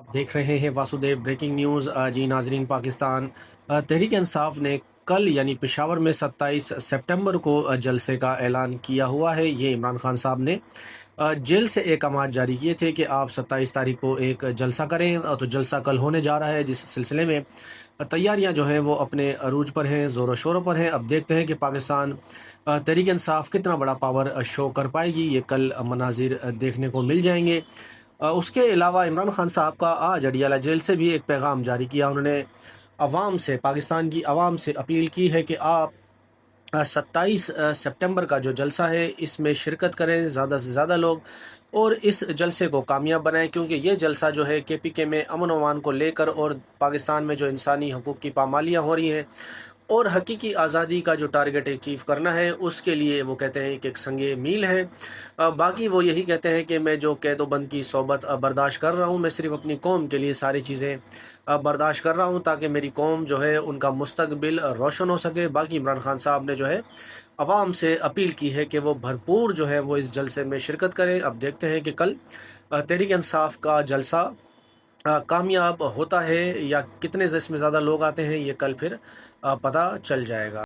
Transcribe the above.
आप देख रहे हैं वासुदेव ब्रेकिंग न्यूज़। जी नाजरीन, पाकिस्तान तहरीक इंसाफ ने कल यानी पेशावर में 27 सितंबर को जलसे का ऐलान किया हुआ है। ये इमरान खान साहब ने जेल से अहकाम जारी किए थे कि आप 27 तारीख को एक जलसा करें। तो जलसा कल होने जा रहा है, जिस सिलसिले में तैयारियां जो हैं वो अपने अरूज पर हैं, ज़ोरों शोरों पर हैं। अब देखते हैं कि पाकिस्तान तहरीक इंसाफ कितना बड़ा पावर शो कर पाएगी। ये कल मनाजिर देखने को मिल जाएंगे। उसके अलावा इमरान खान साहब का आज अडियाला जेल से भी एक पैगाम जारी किया। उन्होंने अवाम से, पाकिस्तान की अवाम से अपील की है कि आप 27 सितंबर का जो जलसा है इसमें शिरकत करें, ज़्यादा से ज़्यादा लोग, और इस जलसे को कामयाब बनाएं, क्योंकि ये जलसा जो है KPK में अमन व अमान को लेकर और पाकिस्तान में जो इंसानी हकूक़ की पामालियाँ हो रही हैं और हकीकी आज़ादी का जो टारगेट अचीव करना है, उसके लिए वो कहते हैं कि एक संगे मील है। बाकी वो यही कहते हैं कि मैं जो कैदोबंद की सोबत बर्दाश्त कर रहा हूँ, मैं सिर्फ अपनी कौम के लिए सारी चीज़ें बर्दाश्त कर रहा हूँ, ताकि मेरी कौम जो है उनका मुस्तकबिल रोशन हो सके। बाकी इमरान खान साहब ने जो है अवाम से अपील की है कि वो भरपूर जो है वो इस जलसे में शिरकत करें। अब देखते हैं कि कल तहरीक इंसाफ का जलसा कामयाब होता है या कितने इसमें ज़्यादा लोग आते हैं, ये कल फिर पता चल जाएगा।